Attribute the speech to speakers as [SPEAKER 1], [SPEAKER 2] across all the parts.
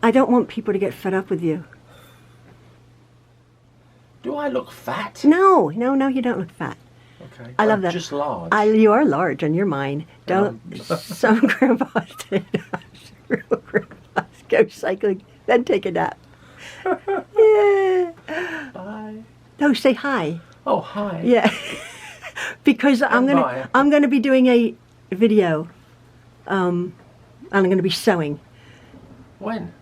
[SPEAKER 1] I don't want people to get fed up with you.
[SPEAKER 2] Do I look fat?
[SPEAKER 1] No, you don't look fat.
[SPEAKER 2] Okay.
[SPEAKER 1] I love that.
[SPEAKER 2] Just large.
[SPEAKER 1] You are large, and you're mine. Don't. Some grandpas do not. Real grandpas go cycling, then take a nap. Yeah.
[SPEAKER 2] Bye.
[SPEAKER 1] No, say hi.
[SPEAKER 2] Oh, hi.
[SPEAKER 1] Yeah. Because I'm gonna be doing a video. I'm gonna be sewing.
[SPEAKER 2] When?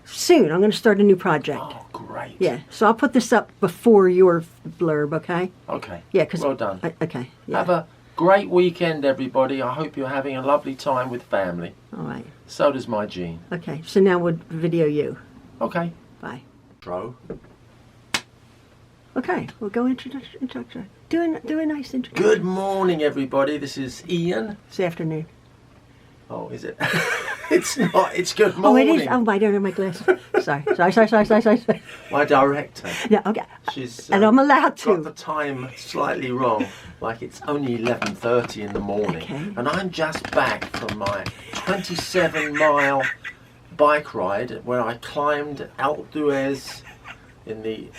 [SPEAKER 1] Soon. I'm gonna start a new project.
[SPEAKER 2] Oh, great.
[SPEAKER 1] Yeah. So I'll put this up before your blurb, okay?
[SPEAKER 2] Okay.
[SPEAKER 1] Yeah. Cause
[SPEAKER 2] well done.
[SPEAKER 1] Okay. Yeah.
[SPEAKER 2] Have a great weekend, everybody. I hope you're having a lovely time with family.
[SPEAKER 1] All right.
[SPEAKER 2] So does my Jean.
[SPEAKER 1] Okay. So now we'll video you.
[SPEAKER 2] Okay.
[SPEAKER 1] Bye.
[SPEAKER 2] Intro.
[SPEAKER 1] Okay. We'll go introduction. Do a nice introduction.
[SPEAKER 2] Good morning, everybody. This is Ian.
[SPEAKER 1] It's afternoon.
[SPEAKER 2] Oh, is it? It's not. It's good morning.
[SPEAKER 1] Oh, it is. Oh, I don't have my glasses. Sorry.
[SPEAKER 2] My director.
[SPEAKER 1] Yeah. Okay.
[SPEAKER 2] She's
[SPEAKER 1] and I'm allowed to.
[SPEAKER 2] got the time slightly wrong. Like it's only 11:30 in the morning,
[SPEAKER 1] Okay.
[SPEAKER 2] and I'm just back from my 27-mile bike ride where I climbed Alpe d'Huez in the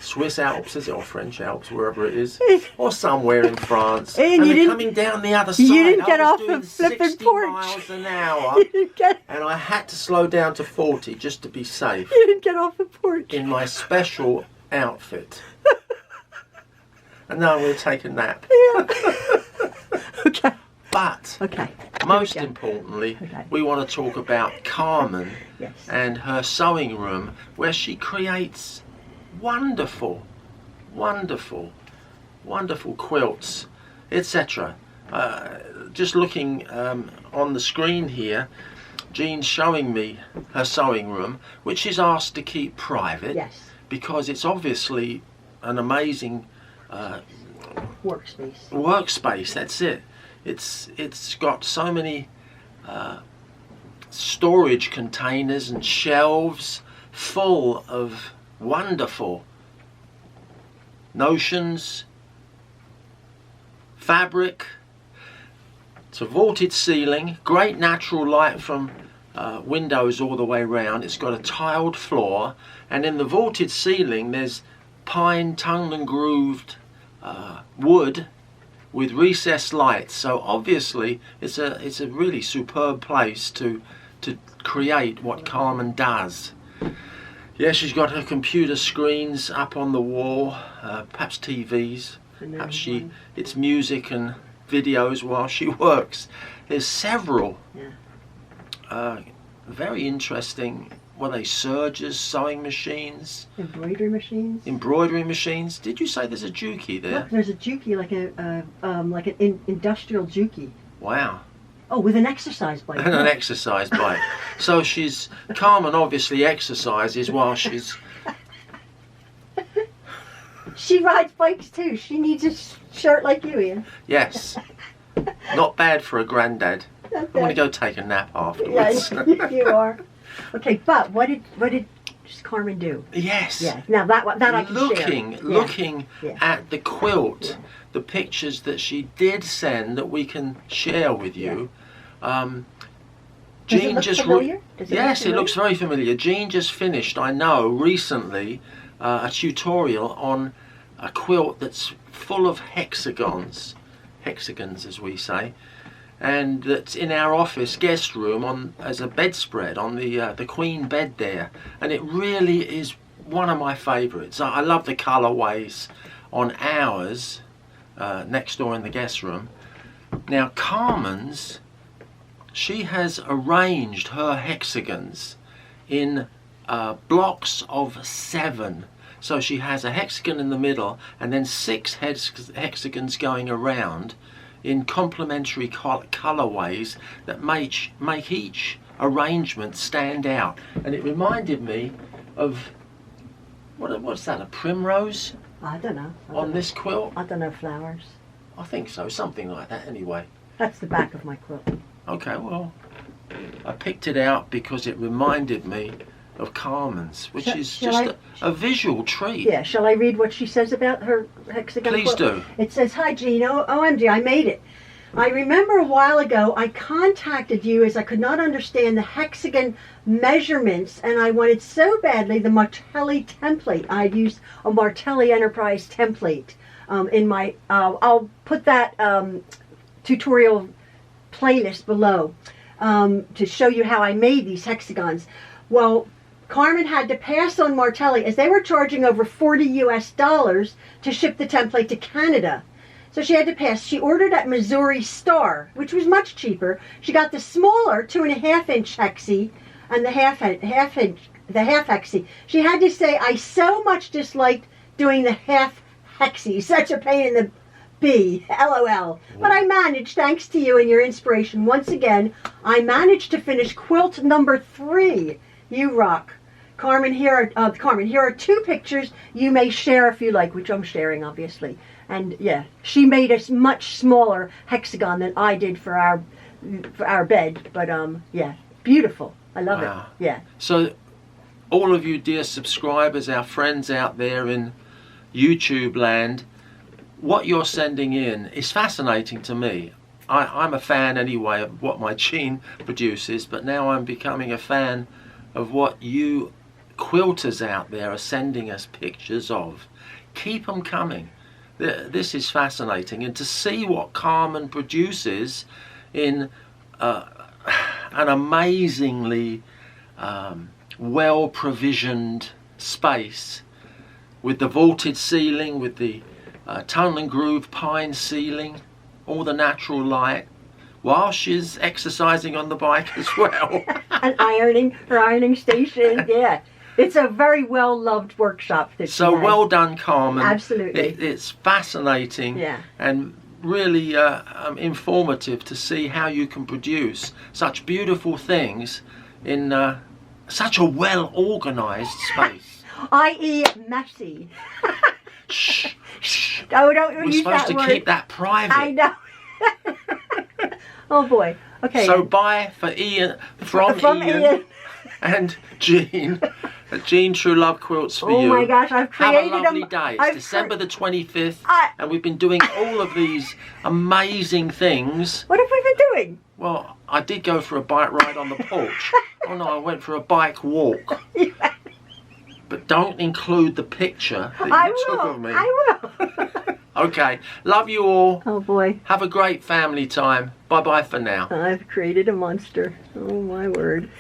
[SPEAKER 2] Swiss Alps, is it, or French Alps, wherever it is, or somewhere in France.
[SPEAKER 1] And you didn't,
[SPEAKER 2] coming down the other side,
[SPEAKER 1] you didn't get off
[SPEAKER 2] the
[SPEAKER 1] flipping
[SPEAKER 2] 60
[SPEAKER 1] porch.
[SPEAKER 2] miles an hour,
[SPEAKER 1] You didn't get.
[SPEAKER 2] and I had to slow down to 40 just to be safe
[SPEAKER 1] You didn't get off the porch.
[SPEAKER 2] in my special outfit. And now I'm going to take a nap.
[SPEAKER 1] Yeah. Okay.
[SPEAKER 2] But
[SPEAKER 1] Okay.
[SPEAKER 2] most importantly, we want to talk about Carmen
[SPEAKER 1] Yes.
[SPEAKER 2] and her sewing room, where she creates wonderful quilts, etc. Just looking on the screen here, Jean's showing me her sewing room, which she's asked to keep private.
[SPEAKER 1] Yes.
[SPEAKER 2] Because it's obviously an amazing
[SPEAKER 1] Workspace.
[SPEAKER 2] That's it. It's got so many storage containers and shelves full of wonderful notions, fabric. It's a vaulted ceiling, great natural light from windows all the way around. It's got a tiled floor, and in the vaulted ceiling there's pine tongued and grooved wood with recessed lights. So obviously it's a really superb place to create what Carmen does. Yeah, she's got her computer screens up on the wall, perhaps TVs, perhaps it's music and videos while she works. There's several very interesting, what are they, sergers, sewing machines? Embroidery machines. Did you say there's a juki there?
[SPEAKER 1] Look, there's a juki, like an industrial juki.
[SPEAKER 2] Wow.
[SPEAKER 1] Oh, with an exercise bike.
[SPEAKER 2] And an exercise bike. So Carmen obviously exercises while she's...
[SPEAKER 1] She rides bikes too. She needs a shirt like you, Ian.
[SPEAKER 2] Yes. Not bad for a granddad. I'm going to go take a nap afterwards.
[SPEAKER 1] Yeah, you are. Okay, but what did Carmen do?
[SPEAKER 2] Yes.
[SPEAKER 1] Yeah. Now that I can share.
[SPEAKER 2] Looking at the quilt, the pictures that she did send that we can share with you. Jean just yes, it looks very familiar. Jean just finished, I know, recently a tutorial on a quilt that's full of hexagons as we say, and that's in our office guest room as a bedspread on the queen bed there, and it really is one of my favourites. I love the colourways on ours next door in the guest room. Now Carmen's, she has arranged her hexagons in blocks of 7. So she has a hexagon in the middle and then 6 hexagons going around in complementary colourways that make each arrangement stand out. And it reminded me of, what's that, a primrose?
[SPEAKER 1] I don't know.
[SPEAKER 2] On this quilt?
[SPEAKER 1] I don't know, flowers.
[SPEAKER 2] I think so, something like that anyway.
[SPEAKER 1] That's the back of my quilt.
[SPEAKER 2] Okay, well, I picked it out because it reminded me of Carmen's, which is just a visual treat.
[SPEAKER 1] Yeah, shall I read what she says about her hexagon
[SPEAKER 2] Please
[SPEAKER 1] quilt?
[SPEAKER 2] do.
[SPEAKER 1] It says, "Hi Jean, OMG, I made it. I remember a while ago I contacted you as I could not understand the hexagon measurements, and I wanted so badly the Martelli template. I'd used a Martelli Enterprise template in my, I'll put that tutorial playlist below to show you how I made these hexagons. Well, Carmen had to pass on Martelli as they were charging over $40 US to ship the template to Canada. So she had to pass. She ordered at Missouri Star, which was much cheaper. She got the smaller 2.5-inch hexie and the half hexie. She had to say, I so much disliked doing the half hexie. Such a pain in the B, LOL. But I managed, thanks to you and your inspiration. Once again, I managed to finish quilt number 3. You rock. Carmen, here are 2 pictures you may share if you like, which I'm sharing, obviously. And yeah, she made a much smaller hexagon than I did for our bed. But yeah, beautiful. I love it. Yeah.
[SPEAKER 2] So, all of you dear subscribers, our friends out there in YouTube land, what you're sending in is fascinating to me. I'm a fan anyway of what my Jean produces, but now I'm becoming a fan of what you quilters out there are sending us pictures of. Keep them coming. This is fascinating, and to see what Carmen produces in an amazingly well provisioned space, with the vaulted ceiling, with the tongue and groove pine ceiling, all the natural light, while she's exercising on the bike as well.
[SPEAKER 1] And her ironing station, yeah. It's a very well-loved workshop.
[SPEAKER 2] So well done, Carmen.
[SPEAKER 1] Absolutely.
[SPEAKER 2] It's fascinating, and really informative to see how you can produce such beautiful things in such a well-organised space.
[SPEAKER 1] I.e. messy.
[SPEAKER 2] Shh, shh.
[SPEAKER 1] Oh, don't
[SPEAKER 2] We're
[SPEAKER 1] use
[SPEAKER 2] supposed
[SPEAKER 1] that
[SPEAKER 2] to
[SPEAKER 1] word.
[SPEAKER 2] keep that private.
[SPEAKER 1] I know. Oh boy. Okay.
[SPEAKER 2] So bye for Ian, from Ian and Jean. Jean Truelove Quilts for you.
[SPEAKER 1] Oh my gosh, I've created
[SPEAKER 2] Have a lovely day. It's December the 25th, and we've been doing all of these amazing things.
[SPEAKER 1] What have we been doing?
[SPEAKER 2] Well, I did go for a bike ride on the porch. Oh no, I went for a bike walk. But don't include the picture that you took of me.
[SPEAKER 1] I will.
[SPEAKER 2] Okay, love you all.
[SPEAKER 1] Oh boy.
[SPEAKER 2] Have a great family time. Bye bye for now.
[SPEAKER 1] I've created a monster. Oh my word.